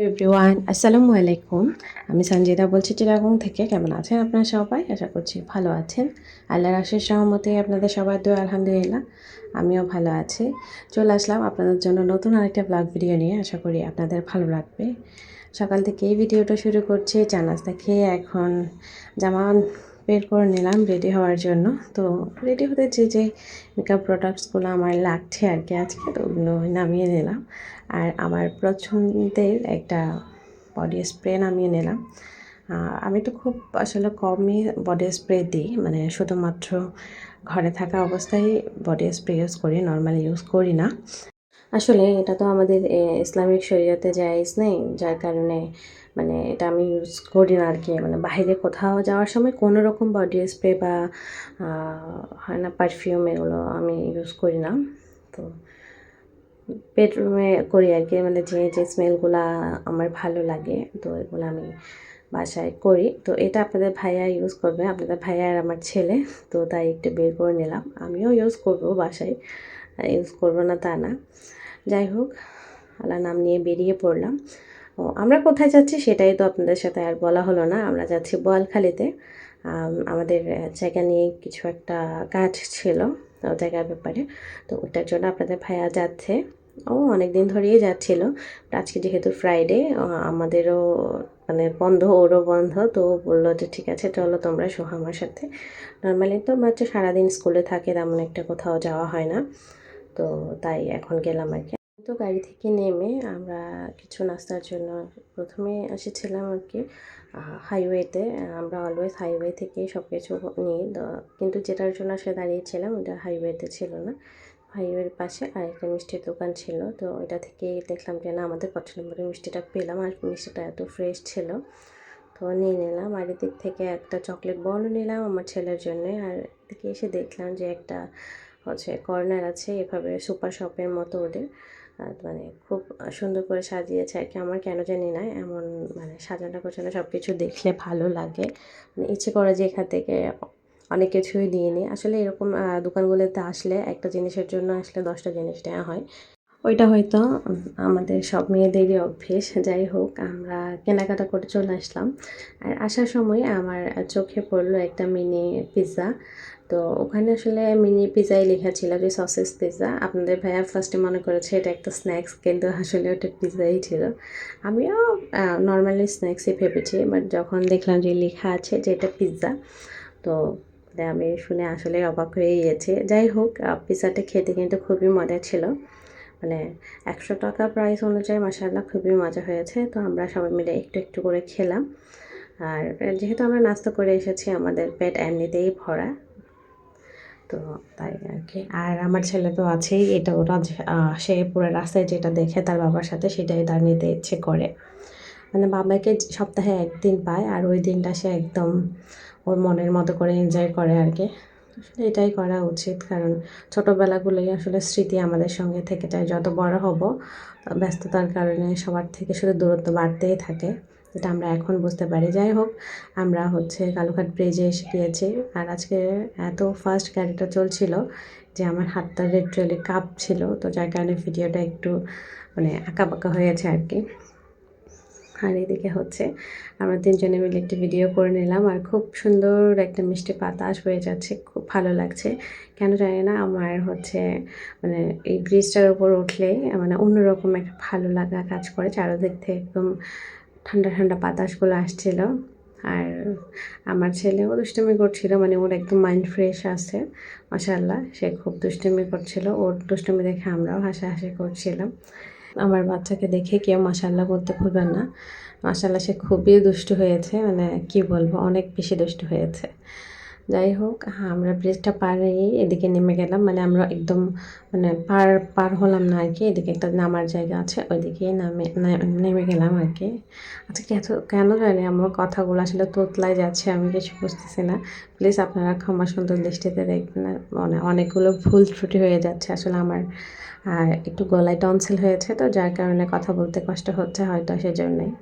Everyone আসসালামু আলাইকুম। আমি সঞ্জিদা বলছি চিটাগং থেকে। কেমন আছেন আপনারা সবাই? আশা করছি ভালো আছেন। আল্লাহর আশীষ রহমতে আপনাদের সবার দোয়া আলহামদুলিল্লাহ আমিও ভালো আছি। চলে আসলাম আপনাদের জন্য নতুন আরেকটা ব্লগ ভিডিও নিয়ে। আশা করি আপনাদের ভালো লাগবে। সকাল থেকে এই ভিডিওটা শুরু করছি। চা নাস্তা খেয়ে এখন জামা বের করে নিলাম রেডি হওয়ার জন্য। তো রেডি হতে যে মেকআপ প্রোডাক্টসগুলো আমার লাগছে আর কি আজকে, তো ওগুলো নামিয়ে নিলাম। আর আমার পছন্দের একটা বডি স্প্রে নামিয়ে নিলাম। আমি তো খুব আসলে কমই বডি স্প্রে দিই, মানে শুধুমাত্র ঘরে থাকা অবস্থায় বডি স্প্রে ইউজ করি, নর্মালি ইউজ করি না। আসলে এটা তো আমাদের ইসলামিক শরীয়তে জায়েজ নেই, যার কারণে মানে এটা আমি ইউজ করি না আর কি। মানে বাইরে কোথাও যাওয়ার সময় কোনো রকম বডি স্প্রে বা হয় না পারফিউম, এগুলো আমি ইউজ করি না। তো বেডরুমে করি আর কি, মানে যে স্মেলগুলা আমার ভালো লাগে তো এগুলো আমি বাসায় করি। তো এটা আপনাদের ভাইয়া ইউজ করবে, আপনাদের ভাইয়া আর আমার ছেলে, তো তাই একটু বের করে নিলাম। আমিও ইউজ করব বাসায়, ইউজ করবো না তা না। যাই হোক, আল্লাহ নাম নিয়ে বেরিয়ে পড়লাম। ও আমরা কোথায় যাচ্ছি সেটাই তো আপনাদের সাথে আর বলা হলো না। আমরা যাচ্ছি বোয়ালখালীতে। আমাদের জায়গা নিয়ে কিছু একটা কাজ ছিল জায়গার ব্যাপারে, তো ওটার জন্য আপনাদের ভাইয়া যাচ্ছে। ও অনেক দিন ধরেই যাচ্ছিল, আজকে যেহেতু ফ্রাইডে আমাদেরও মানে বন্ধ, ওরও বন্ধ, তো বললো যে ঠিক আছে চলো তোমরা সোহা আমার সাথে। নর্মালি তো বাচ্চা সারাদিন স্কুলে থাকে, তেমন একটা কোথাও যাওয়া হয় না, তো তাই এখন গেলাম আর কি। তো গাড়ি থেকে নেমে আমরা কিছু নাস্তার জন্য প্রথমে এসেছিলাম আর কি হাইওয়েতে। আমরা অলওয়েজ হাইওয়ে থেকেই সব কিছু নিই, কিন্তু যেটার জন্য আসলে দাঁড়িয়েছিলাম ওটা হাইওয়েতে ছিল না, হাইওয়ের পাশে আরেকটা মিষ্টির দোকান ছিল। তো ওইটা থেকে দেখলাম যে না, আমাদের পছন্দ মতো মিষ্টিটা পেলাম, আর মিষ্টিটা এত ফ্রেশ ছিল, তো নিয়ে নিলাম। আর এদিক থেকে একটা চকলেট বলও নিলাম আমার ছেলের জন্য। আর এদিকে এসে দেখলাম যে একটা হচ্ছে কর্নার আছে এভাবে সুপার শপের মতো ওদের, মানে খুব সুন্দর করে সাজিয়েছে আর কি। আমার কেন জানি না এমন মানে সাজানো গোছানো সব কিছু দেখলে ভালো লাগে, মানে ইচ্ছে করে যে এখান থেকে অনেক কিছুই নিয়ে নিই। আসলে এরকম দোকানগুলোতে আসলে একটা জিনিসের জন্য আসলে 10টা জিনিস নেওয়া হয়, ওইটা হয়তো আমাদের সব মেয়েদেরই অভ্যেস। যাই হোক, আমরা কেনাকাটা করে চলে আসলাম। আর আসার সময় আমার চোখে পড়লো একটা মিনি পিৎজা। তো ওখানে আসলে মিনি পিৎজাই লেখা ছিল যে সসেস পিৎজা। আপনাদের ভাইয়া ফার্স্টে মনে করেছে এটা একটা স্ন্যাক্স, কিন্তু আসলে ওটা পিৎজাই ছিল। আমিও নর্মালি স্ন্যাক্সই ভেবেছি, বাট যখন দেখলাম যে লেখা আছে যে এটা পিৎজা, তো আমি শুনে আসলে অবাক হয়ে গিয়েছে। যাই হোক, পিৎজাটা খেতে কিন্তু খুবই মজা ছিল, মানে 100 টাকা প্রাইস অনুযায়ী মাশাআল্লাহ খুবই মজা হয়েছে। তো আমরা সবাই মিলে একটু একটু করে খেলাম। আর যেহেতু আমরা নাস্তা করে এসেছি আমাদের পেট এমনিতেই ভরা, তো তাই আর কি। আর আমার ছেলে তো আছেই, এটা ওরা সে পুরো রাস্তায় যেটা দেখে তার বাবার সাথে সেটাই তার নিতে ইচ্ছে করে। মানে বাবাকে সপ্তাহে একদিন পায়, আর ওই দিনটা সে একদম ওর মনের মতো করে এনজয় করে আর কি। আসলে এটাই করা উচিত, কারণ ছোটোবেলাগুলোই আসলে স্মৃতি আমাদের সঙ্গে থেকে যায়। যত বড় হব ব্যস্ততার কারণে সবার থেকে শুধু দূরত্ব বাড়তেই থাকে, এটা আমরা এখন বুঝতে পারি। যাই হোক, আমরা হচ্ছে কালুঘাট ব্রিজে এসে গিয়েছি। আর আজকে এত ফাস্ট গাড়িটা চলছিল যে আমার হাতটা লিটারালি কাঁপছিল, তো যার কারণে ভিডিওটা একটু মানে আঁকাবাঁকা হয়েছে আর কি। আর এদিকে হচ্ছে আমরা তিনজনে মিলে একটি ভিডিও করে নিলাম, আর খুব সুন্দর একটা মিষ্টি বাতাস হয়ে যাচ্ছে, খুব ভালো লাগছে। কেন জানি না আমার হচ্ছে মানে এই ব্রিজটার উপর উঠলেই মানে অন্যরকম একটা ভালো লাগা কাজ করে। চারদিক থেকে একদম ঠান্ডা ঠান্ডা বাতাসগুলো আসছিল। আর আমার ছেলেও দুষ্টুমি করছিল, মানে ওর একদম মাইন্ড ফ্রেশ আছে মাশাআল্লাহ, সে খুব দুষ্টুমি করছিল। ওর দুষ্টুমি দেখে আমরাও হাসাহাসি করছিলাম। আমার বাচ্চাকে দেখে কেউ মাশাআল্লাহ বলতে ভুলবেন না, মাশাআল্লাহ সে খুবই দুষ্টু হয়েছে, মানে কি বলবো, অনেক বেশি দুষ্টু হয়েছে। যাই হোক, আমরা ব্রিজটা পার হয়ে এদিকে নেমে গেলাম, মানে আমরা একদম মানে পার পার হলাম না আর কি। এদিকে একটা নামার জায়গা আছে, ওইদিকে নেমে গেলাম আর কি। আচ্ছা, কেন জানি আমার কথাগুলো আসলে তোতলায় যাচ্ছে, আমি কিছু বুঝতেছি না। প্লিজ আপনারা ক্ষমা সুন্দর দৃষ্টিতে দেখবেন না, মানে অনেকগুলো ভুল ত্রুটি হয়ে যাচ্ছে আসলে আমার। আর একটু গলায় টনসিল হয়েছে, তো যার কারণে কথা বলতে কষ্ট হচ্ছে হয়তো সেজন্যই।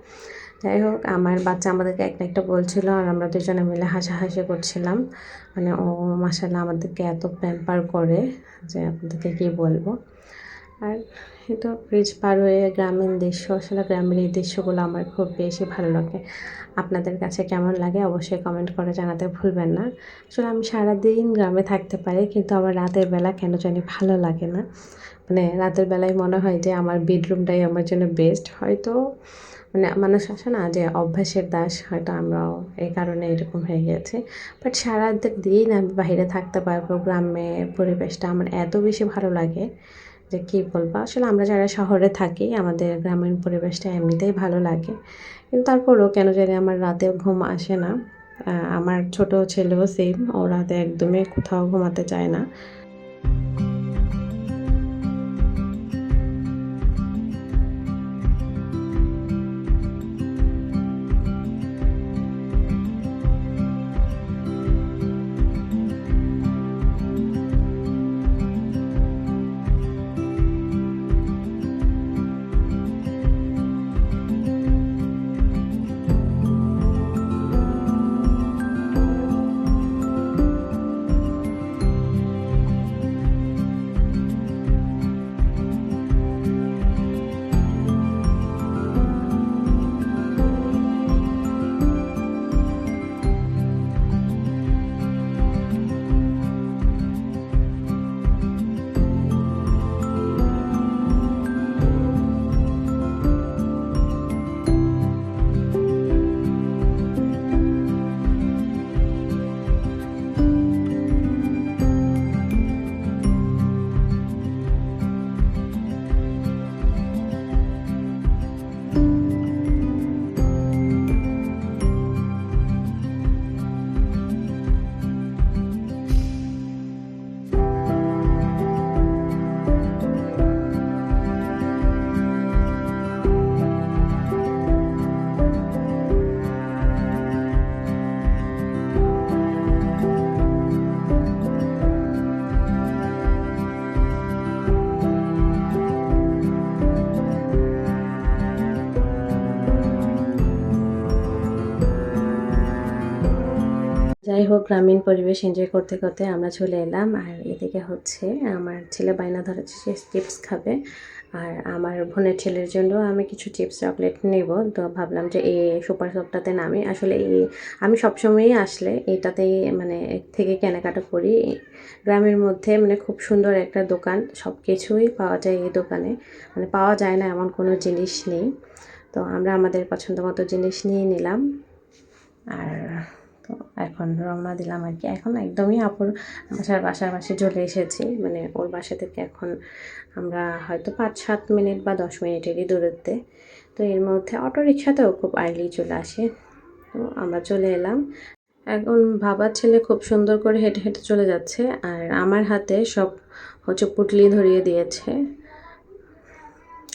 যাই হোক, আমার বাচ্চা আমাদেরকে একটা একটা বলছিল, আর আমরা দুজনে মিলে হাসাহাসি করছিলাম। মানে ও মাশাআল্লাহ আমাদেরকে এত প্যাম্পার করে যে আপনাদেরকে কী বলবো। আর এই তো ব্রিজ পার হয়ে গ্রামীণ দৃশ্য, আসলে গ্রামের এই দৃশ্যগুলো আমার খুব বেশি ভালো লাগে। আপনাদের কাছে কেমন লাগে অবশ্যই কমেন্ট করে জানাতে ভুলবেন না। আসলে আমি সারাদিন গ্রামে থাকতে পারি, কিন্তু আমার রাতের বেলা কেন জানি ভালো লাগে না। মানে রাতের বেলায় মনে হয় যে আমার বেডরুমটাই আমার জন্য বেস্ট। হয়তো মানে মানুষ আসে না যে অভ্যাসের দাস, হয়তো আমরাও এই কারণে এরকম হয়ে গিয়েছে। বাট সারা দিন আমি বাইরে থাকতে পারবো, গ্রামের পরিবেশটা আমার এত বেশি ভালো লাগে যে কী বলবো। আসলে আমরা যারা শহরে থাকি আমাদের গ্রামীণ পরিবেশটা এমনিতেই ভালো লাগে, কিন্তু তারপরেও কেন জানি আমার রাতে ঘুম আসে না। আমার ছোট ছেলেও সেম, ও রাতে একদমই কোথাও ঘুমাতে চায় না। যাই হোক, গ্রামীণ পরিবেশ এনজয় করতে করতে আমরা চলে এলাম। আর এদিকে হচ্ছে আমার ছেলে বায়না ধরেছে সে চিপস খাবে, আর আমার বোনের ছেলের জন্য আমি কিছু চিপস চকলেট নেব। তো ভাবলাম যে এই সুপার শপটাতে নামি। আসলে আমি সবসময়ই আসলে এটাতেই মানে থেকে কেনাকাটা করি। গ্রামের মধ্যে মানে খুব সুন্দর একটা দোকান, সব কিছুই পাওয়া যায় এই দোকানে। মানে পাওয়া যায় না এমন কোনো জিনিস নেই। তো আমরা আমাদের পছন্দ মতো জিনিস নিয়ে নিলাম। আর তো এখন রওনা দিলাম আর কি। এখন একদমই আপুর বাসার পাশে চলে এসেছি। মানে ওর বাসা থেকে এখন আমরা হয়তো 5-7 মিনিট বা 10 মিনিটেরই দূরত্বে। তো এর মধ্যে অটো রিক্সাতেও খুব আর্লি চলে আসে। তো আমরা চলে এলাম। এখন বাবার ছেলে খুব সুন্দর করে হেঁটে হেঁটে চলে যাচ্ছে, আর আমার হাতে সব হচ্ছে পুটলি ধরিয়ে দিয়েছে।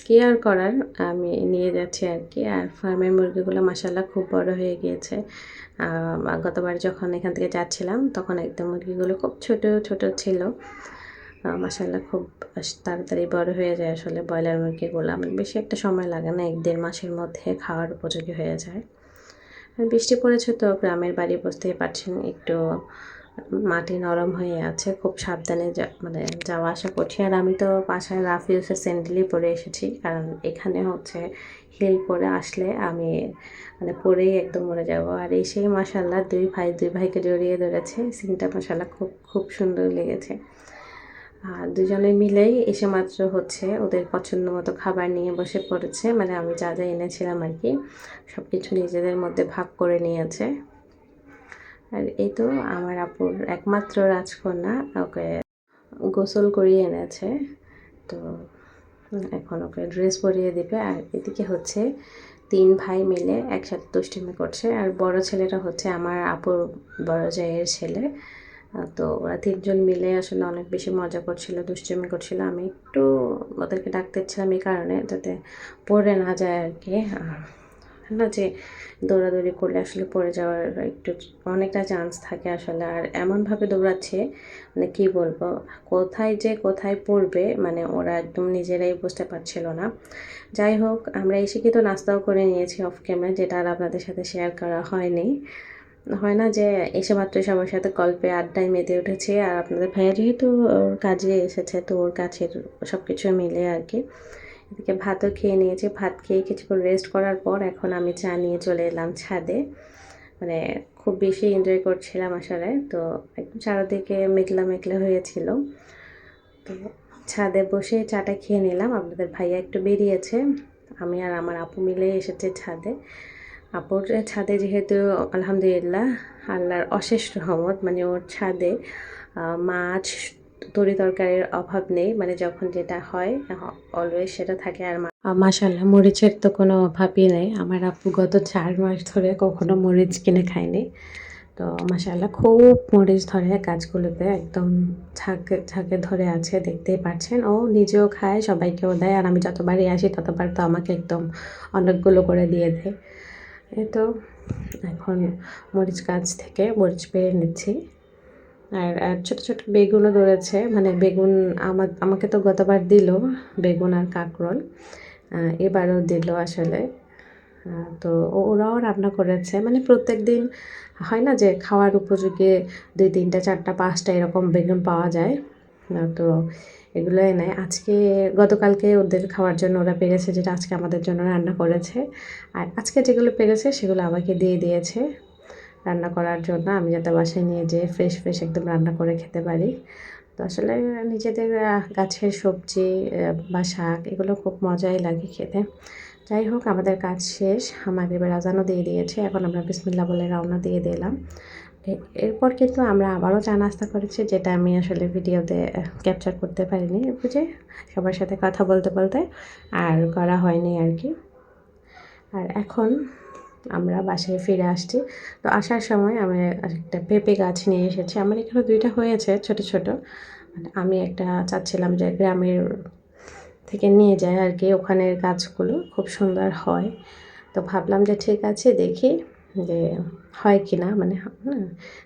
কি আর করার, আমি নিয়ে যাচ্ছি আর কি। আর ফার্মের মুরগিগুলো মাশাআল্লাহ খুব বড় হয়ে গিয়েছে। গতবার যখন এখান থেকে যাচ্ছিলাম তখন একদম মুরগিগুলো খুব ছোট ছোট ছিল। মাশাআল্লাহ খুব তাড়াতাড়ি বড় হয়ে যায় আসলে ব্রয়লার মুরগিগুলো। মানে বেশি একটা সময় লাগে না, 1-1.5 মাসের মধ্যে খাওয়ার উপযোগী হয়ে যায়। আর বৃষ্টি পড়েছে তো গ্রামের বাড়ি, বুঝতেই পারছেন একটু মাটি নরম হয়ে আছে, খুব সাবধানে মানে যাওয়া আসা করছি। আর আমি তো বাসায় রাফ ইউজের স্যান্ডেলই পরে এসেছি, কারণ এখানে হচ্ছে হিল পরে আসলে আমি মানে পরেই একদম মরে যাব। আর এসেই মাশাআল্লাহ দুই ভাইকে জড়িয়ে ধরেছে, সিনটা মাশাআল্লাহ খুব খুব সুন্দর লেগেছে। আর দুজনে মিলেই এসে মাত্র হচ্ছে ওদের পছন্দ মতো খাবার নিয়ে বসে পড়েছে। মানে আমি যা যা এনেছিলাম আর কি সব কিছু নিজেদের মধ্যে ভাগ করে নিয়েছে। আর এই তো আমার আপুর একমাত্র রাজকন্যা, ওকে গোসল করিয়ে এনেছে। তো এখন ওকে ড্রেস পরিয়ে দিবে। আর এদিকে হচ্ছে 3 ভাই মিলে একসাথে দুষ্টুমি করছে। আর বড় ছেলেটা হচ্ছে আমার আপুর বড় জায়ের ছেলে। তো ওরা 3 জন মিলে আসলে অনেক বেশি মজা করছিল, দুষ্টুমি করছিল। আমি একটু ওদেরকে ডাকতেছিলাম এই কারণে যাতে পড়ে না যায় আর কি। না যে দৌড়াদৌড়ি করলে আসলে পড়ে যাওয়ার একটু অনেকটা চান্স থাকে আসলে। আর এমনভাবে দৌড়াচ্ছে মানে কী বলবো, কোথায় পড়বে মানে ওরা একদম নিজেরাই বুঝতে পারছিল না। যাই হোক, আমরা এসে কিন্তু নাস্তাও করে নিয়েছি অফ ক্যামেরা, যেটা আর আপনাদের সাথে শেয়ার করা হয়নি। হয় না যে এসে মাত্র সবার সাথে গল্পে আড্ডায় মেতে উঠেছে, আর আপনাদের ভাইয়া যেহেতু ওর কাজে এসেছে তো ওর কাছের সব কিছু মিলে আর কি। এদিকে ভাতও খেয়ে নিয়েছি, ভাত খেয়ে কিছুক্ষণ রেস্ট করার পর এখন আমি চা নিয়ে চলে এলাম ছাদে। মানে খুব বেশি এনজয় করছিলাম আসলে, তো একদম চারদিকে মেঘলা মেঘলা হয়েছিল, তো ছাদে বসে চাটা খেয়ে নিলাম। আপনাদের ভাইয়া একটু বেরিয়েছে, আমি আর আমার আপু মিলে এসেছে ছাদে। আপুর ছাদে যেহেতু আলহামদুলিল্লাহ আল্লাহর অশেষ রহমত, মানে ওর ছাদে মাছ তরি তরকারির অভাব নেই, মানে যখন যেটা হয় অলওয়েজ সেটা থাকে। আর মাশাআল্লাহ মরিচের তো কোনো অভাবই নেই, আমার আপু গত 4 মাস ধরে কখনো মরিচ কিনে খায়নি। তো মাশাআল্লাহ খুব মরিচ ধরে গাছগুলোতে, একদম ঝাঁকে ঝাঁকে ধরে আছে, দেখতেই পাচ্ছেন। ও নিজেও খায়, সবাইকেও দেয়, আর আমি যতবারই আসি ততবার তো আমাকে একদম অনেকগুলো করে দিয়ে দেয়। এই তো এখন মরিচ গাছ থেকে মরিচ পেড়ে নিচ্ছি। আর ছোট ছোট বেগুনও ধরেছে, মানে বেগুন আমাকে তো গতবার দিল বেগুন আর কাঁকরোল, এবারও দিল আসলে। তো ওরাও রান্না করেছে, মানে প্রত্যেক দিন হয় না যে খাওয়ার উপযোগী 2 3টা 4টা 5টা এরকম বেগুন পাওয়া যায়। তো এগুলোই নেয় আজকে, গতকালকে ওদের খাওয়ার জন্য ওরা পেরেছে, যেটা আজকে আমাদের জন্য রান্না করেছে। আর আজকে যেগুলো পেরেছে সেগুলো আমাকে দিয়ে দিয়েছে রান্না করার জন্য, আমি যাতে বাসায় নিয়ে যেয়ে ফ্রেশ ফ্রেশ একদম রান্না করে খেতে পারি। তো আসলে নিজেদের গাছের সবজি বা শাক এগুলো খুব মজাই লাগে খেতে। যাই হোক, আমাদের কাজ শেষ, মাগরিবের আজানও দিয়ে দিয়েছে, এখন আমরা বিসমিল্লাহ বলে রওনা দিয়ে দিলাম। এরপর কিন্তু আমরা আবারও চা নাস্তা করেছি, যেটা আমি আসলে ভিডিওতে ক্যাপচার করতে পারিনি, বুঝে সবার সাথে কথা বলতে বলতে আর করা হয়নি আর কি। আর এখন আমরা বাসায় ফিরে আসছি। তো আসার সময় আমি একটা পেঁপে গাছ নিয়ে এসেছি, আমার এখানে 2টা হয়েছে ছোট ছোট। আমি একটা চাচ্ছিলাম যে গ্রামের থেকে নিয়ে যায় আর কি, ওখানের গাছগুলো খুব সুন্দর হয়। তো ভাবলাম যে ঠিক আছে দেখি যে হয় কি না, মানে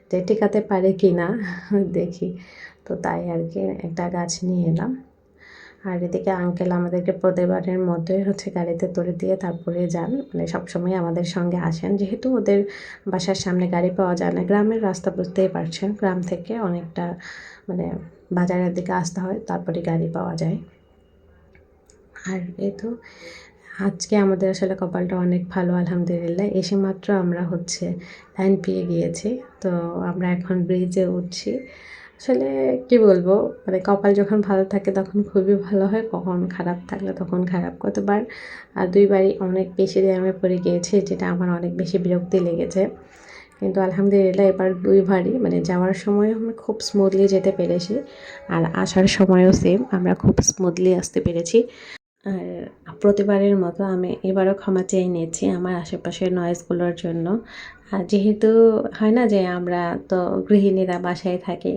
যে টিকাতে পারে কি না দেখি। তো তাই আর কি একটা গাছ নিয়ে এলাম। আর এদিকে আঙ্কেল আমাদেরকে প্রতিবারের মতোই হচ্ছে গাড়িতে তুলে দিয়ে তারপরে যান, মানে সবসময় আমাদের সঙ্গে আসেন, যেহেতু ওদের বাসার সামনে গাড়ি পাওয়া যায় না। গ্রামের রাস্তা বুঝতেই পারছেন, গ্রাম থেকে অনেকটা মানে বাজারের দিকে আসতে হয়, তারপরে গাড়ি পাওয়া যায়। আর এই তো আজকে আমাদের আসলে কপালটা অনেক ভালো আলহামদুলিল্লাহ, এসে মাত্র আমরা হচ্ছে লাইন পেয়ে গিয়েছি। তো আমরা এখন ব্রিজে উঠছি। আসলে কি বলবো, মানে কপাল যখন ভালো থাকে তখন খুবই ভালো হয়, কখন খারাপ থাকলে তখন খারাপ। কতবার 2বারই অনেক বেশি জ্যামে পড়ে গিয়েছে, যেটা আমার অনেক বেশি বিরক্তি লেগেছে। কিন্তু আলহামদুলিল্লাহ এবার 2বারই, মানে যাওয়ার সময়ও আমরা খুব স্মুথলি যেতে পেরেছি, আর আসার সময়ও সেম, আমরা খুব স্মুথলি আসতে পেরেছি। আর প্রতিবারের মতো আমি এবারও ক্ষমা চেয়ে নিয়েছি আমার আশেপাশের নয়েজগুলোর জন্য। আর যেহেতু হয় না যে আমরা তো গৃহিণীরা বাসায় থাকি,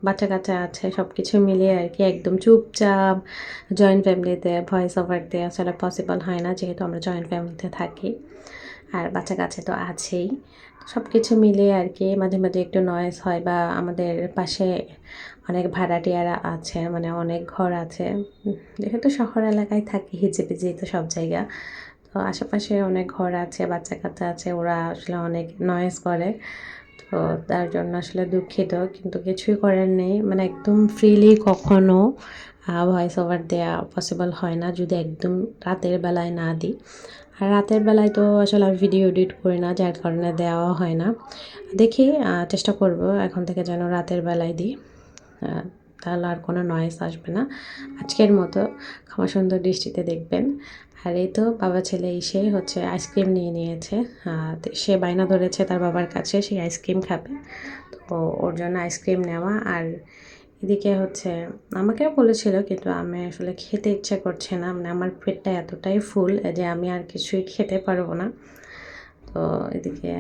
বাচ্চা কাচ্চা আছে, সব কিছু মিলিয়ে আর কি একদম চুপচাপ জয়েন্ট ফ্যামিলিতে ভয়েস ওভার দেওয়া আসলে পসিবল হয় না, যেহেতু আমরা জয়েন্ট ফ্যামিলিতে থাকি আর বাচ্চা কাচ্চা তো আছেই। সব কিছু মিলিয়ে আর কি মাঝে মাঝে একটু নয়েজ হয়, বা আমাদের পাশে অনেক ভাড়াটিয়ারা আছে, মানে অনেক ঘর আছে, যেহেতু শহর এলাকায় থাকি হিজিবিজি তো সব জায়গা, তো আশেপাশে অনেক ঘর আছে, বাচ্চা কাচ্চা আছে, ওরা আসলে অনেক নয়েজ করে। তো তার জন্য আসলে দুঃখিত, কিন্তু কিছুই করার নেই, মানে একদম ফ্রিলি কখনো ভয়েস ওভার দেওয়া পসিবল হয় না যদি একদম রাতের বেলায় না দিই। আর রাতের বেলায় তো আসলে আমি ভিডিও এডিট করি না, যার কারণে দেওয়া হয় না। দেখি চেষ্টা করব এখন থেকে যেন রাতের বেলায় দিই, তাহলে আর কোনো নয়েজ আসবে না। আজকের মতো ক্ষমা সুন্দর দৃষ্টিতে দেখবেন। আর এই তো বাবা ছেলে এসে হচ্ছে আইসক্রিম নিয়ে নিয়েছে, সে বায়না ধরেছে তার বাবার কাছে সে আইসক্রিম খাবে, তো ওর জন্য আইসক্রিম নেওয়া। আর এদিকে হচ্ছে আমাকেও বলেছিল, কিন্তু আমি আসলে খেতে ইচ্ছে করছে না, মানে আমার পেটটা এতটাই ফুল যে আমি আর কিছুই খেতে পারবো না। তো এদিকে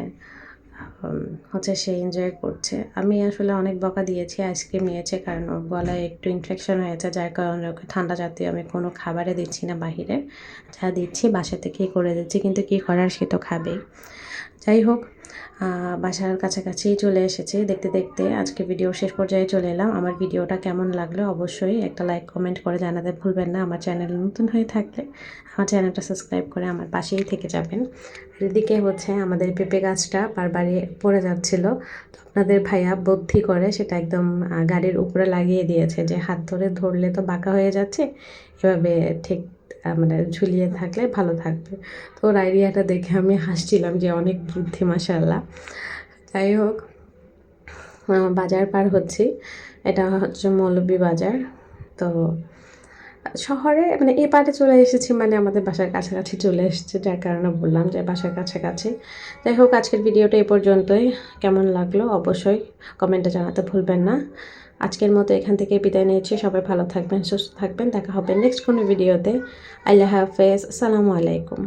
হচ্ছে সে এনজয় করছে, আমি আসলে অনেক বকা দিয়েছি, আইসক্রিম নিয়েছে কারণ ওর গলায় একটু ইনফেকশন হয়েছে, যার কারণে ওকে ঠান্ডা জাতীয় আমি কোনো খাবারে দিচ্ছি না বাহিরে, যা দিচ্ছি বাসা থেকেই করে দিচ্ছি, কিন্তু কী করার সে তো খাবেই। যাই হোক, বাসার কাছাকাছি চলে এসেছি। দেখতে দেখতে আজকে ভিডিও শেষ পর্যায়ে চলে এলাম। আমার ভিডিওটা কেমন লাগলো অবশ্যই একটা লাইক কমেন্ট করে জানাতে ভুলবেন না। আমার চ্যানেল নতুন হয়ে থাকলে আমার চ্যানেলটা সাবস্ক্রাইব করে আমার পাশেই থেকে যাবেন। এদিকে হচ্ছে আমাদের পেঁপে গাছটা বারবারই পড়ে যাচ্ছিল, তো আপনাদের ভাইয়া বুদ্ধি করে সেটা একদম গাড়ির উপরে লাগিয়ে দিয়েছে, যে হাত ধরে ধরলে তো বাঁকা হয়ে যাচ্ছে, এভাবে ঠিক মানে ঝুলিয়ে থাকলে ভালো থাকবে। তো ওর আইডিয়াটা দেখে আমি হাসছিলাম যে অনেক বুদ্ধি মাশাআল্লাহ। যাই হোক, বাজার পার হচ্ছি। এটা হচ্ছে মৌলভীবাজার। তো শহরে মানে এই পার্টে চলে এসেছি, মানে আমাদের বাসার কাছাকাছি চলে এসেছে, যার কারণে বললাম যে বাসার কাছাকাছি। যাই হোক, আজকের ভিডিওটা এই পর্যন্তই। কেমন লাগলো অবশ্যই কমেন্টে জানাতে ভুলবেন না। আজকের মতো এখান থেকে বিদায় নিচ্ছি। সবাই ভালো থাকবেন, সুস্থ থাকবেন। দেখা হবে নেক্সট কোনো ভিডিওতে। আল্লাহ হাফেজ, আসসালামু আলাইকুম।